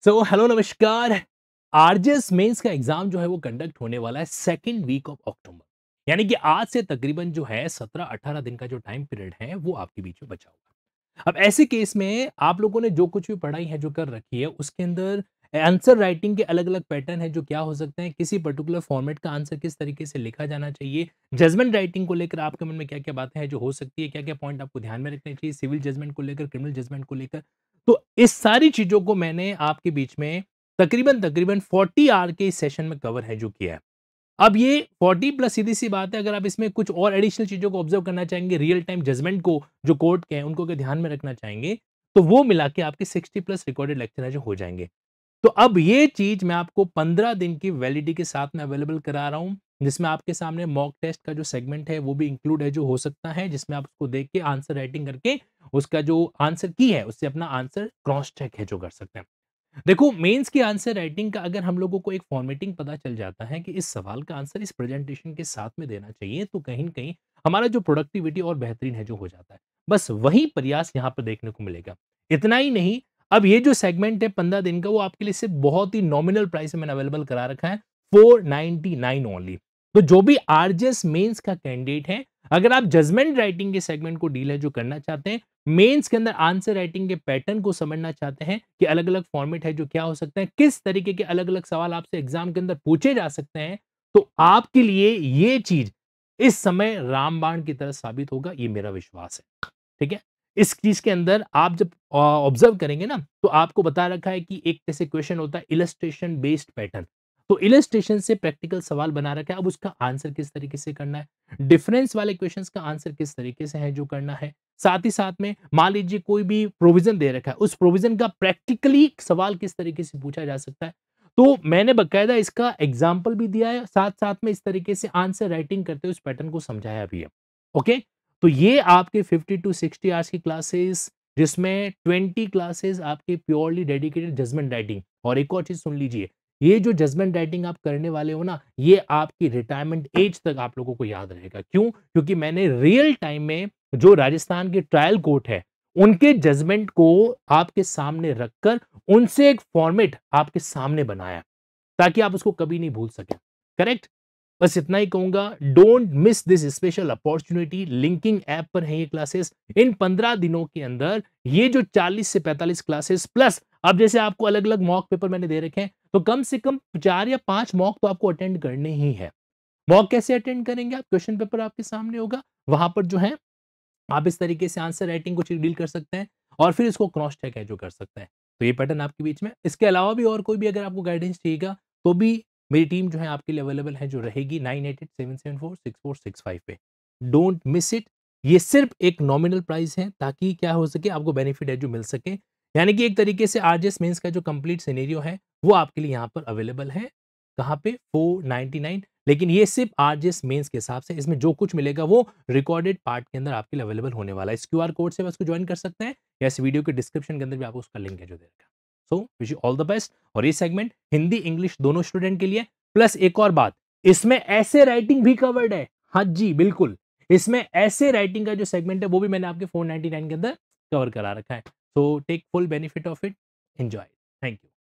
Hello नमस्कार। RJS mains का exam जो है वो कंडक्ट होने वाला है सेकेंड वीक ऑफ अक्टूबर। यानी कि आज से तकरीबन जो है 17-18 दिन का जो टाइम पीरियड है वो आपके बीच में बचा होगा। अब ऐसे केस में आप लोगों ने जो कुछ भी पढ़ाई है जो कर रखी है उसके अंदर आंसर राइटिंग के अलग अलग पैटर्न है जो क्या हो सकते हैं, किसी पर्टिकुलर फॉर्मेट का आंसर किस तरीके से लिखा जाना चाहिए, जजमेंट राइटिंग को लेकर आपके मन में क्या क्या बातें हैं जो हो सकती है, क्या क्या पॉइंट आपको ध्यान में रखने चाहिए, सिविल जजमेंट को लेकर, क्रिमिनल जजमेंट को लेकर। तो इस सारी चीज़ों को मैंने आपके बीच में तकरीबन 40 आवर के इस सेशन में कवर है जो किया है। अब ये 40 प्लस सीधी-सी बात है, अगर आप इसमें कुछ और एडिशनल चीज़ों को ऑब्ज़र्व करना चाहेंगे, रियल टाइम जजमेंट को जो कोर्ट के हैं उनको अगर ध्यान में रखना चाहेंगे, तो वो मिला के आपके 60 प्लस रिकॉर्डेड लेक्चर है जो हो जाएँगे। तो अब ये चीज़ मैं आपको 15 दिन की वैलिडिटी के साथ में अवेलेबल करा रहा हूँ, जिसमें आपके सामने मॉक टेस्ट का जो सेगमेंट है वो भी इंक्लूड है जो हो सकता है, जिसमें आप उसको देख के आंसर राइटिंग करके उसका जो आंसर की है उससे अपना आंसर क्रॉस चेक है जो कर सकते हैं। देखो, मेंस की आंसर राइटिंग का अगर हम लोगों को एक फॉर्मेटिंग पता चल जाता है कि इस सवाल का आंसर इस प्रेजेंटेशन के साथ में देना चाहिए, तो कहीं न कहीं हमारा जो प्रोडक्टिविटी और बेहतरीन है जो हो जाता है। बस वही प्रयास यहाँ पर देखने को मिलेगा। इतना ही नहीं, अब ये जो सेगमेंट है 15 दिन का वो आपके लिए सिर्फ़ बहुत ही नॉमिनल प्राइस में मैंने अवेलेबल करा रखा है, 499 ओनली। तो जो भी आरजेएस मेंस का कैंडिडेट है, अगर आप जजमेंट राइटिंग के सेगमेंट को डील है जो करना चाहते हैं, मेंस के अंदर आंसर राइटिंग के पैटर्न को समझना चाहते हैं कि अलग-अलग फॉर्मेट है जो क्या हो सकते हैं, किस तरीके के अलग-अलग सवाल आपसे एग्जाम के अंदर पूछे जा सकते हैं, तो आपके लिए ये चीज़ इस समय रामबाण की तरह साबित होगा, ये मेरा विश्वास है। ठीक है? इस चीज़ के अंदर आप जब ऑब्ज़र्व करेंगे ना, तो आपको बता रखा है कि एक जैसे क्वेश्चन होता है इलस्ट्रेशन बेस्ड पैटर्न। तो इलस्ट्रेशन से प्रैक्टिकल सवाल बना रखा है, अब उसका आंसर किस तरीके से करना है, डिफरेंस वाले क्वेश्चंस का आंसर किस तरीके से है जो करना है। साथ ही साथ में मान लीजिए कोई भी प्रोविज़न दे रखा है, उस प्रोविज़न का प्रैक्टिकली सवाल किस तरीके से पूछा जा सकता है। तो मैंने बाकायदा इसका एग्ज़ाम्पल भी दिया है, साथ-साथ में इस तरीके से आंसर राइटिंग करते हुए उस पैटर्न को समझाया भी है। ओके? तो ये आपके 50 टू 60 आवर्स की क्लासेस, जिसमें 20 क्लासेस आपके प्योरली डेडिकेटेड जजमेंट राइटिंग। और एक और चीज़ सुन लीजिए, ये जो जजमेंट राइटिंग आप करने वाले हो ना, ये आपकी रिटायरमेंट एज तक आप लोगों को याद रहेगा। क्यों? क्योंकि मैंने रियल टाइम में जो राजस्थान के ट्रायल कोर्ट है, उनके जजमेंट को आपके सामने रखकर उनसे एक फॉर्मेट आपके सामने बनाया, ताकि आप उसको कभी नहीं भूल सकें। करेक्ट? बस इतना ही कहूँगा, don't miss this special opportunity. Linking app पर है ये क्लासेस। इन 15 दिनों के अंदर ये जो 40 से 45 क्लासेस प्लस अब जैसे आपको अलग-अलग मॉक पेपर मैंने दे रखे हैं, तो कम से कम 4 या 5 मॉक तो आपको अटेंड करने ही है। मॉक कैसे अटेंड करेंगे आप? क्वेश्चन पेपर आपके सामने होगा, वहाँ पर जो है आप इस तरीके से आंसर राइटिंग को डील कर सकते हैं और फिर इसको क्रॉस चेक है जो कर सकते हैं। तो ये पैटर्न आपके बीच में, इसके अलावा भी और कोई भी अगर आपको गाइडेंस चाहिएगा, तो भी मेरी टीम जो है आपके लिए अवेलेबल है जो रहेगी 9887746465 पे। Don't miss it. ये सिर्फ एक नॉमिनल प्राइस है ताकि क्या हो सके, आपको बेनिफिट है जो मिल सके। यानी कि एक तरीके से आरजेएस मेंस का जो कंप्लीट सिनेरियो है, वो आपके लिए यहाँ पर अवेलेबल है। कहाँ पे? 499। लेकिन ये सिर्फ आरजेएस मेंस के हिसाब से, इसमें जो कुछ मिलेगा वो रिकॉर्डेड पार्ट के अंदर आपके लिए अवेलेबल होने वाला है। इस क्यूआर कोड से बस को ज्वाइन कर सकते हैं या इस वीडियो के डिस्क्रिप्शन के अंदर भी आपको उसका लिंक है जो दे रखा है। So wish you all the best. और ये सेगमेंट हिंदी इंग्लिश दोनों स्टूडेंट के लिए, प्लस एक और बात, इसमें ऐसे राइटिंग भी कवर्ड है। हाँ जी, बिल्कुल। इसमें ऐसे राइटिंग का जो सेगमेंट है वो भी मैंने आपके 499 के अंदर कवर करा रखा है। So take full benefit of it. Enjoy. Thank you.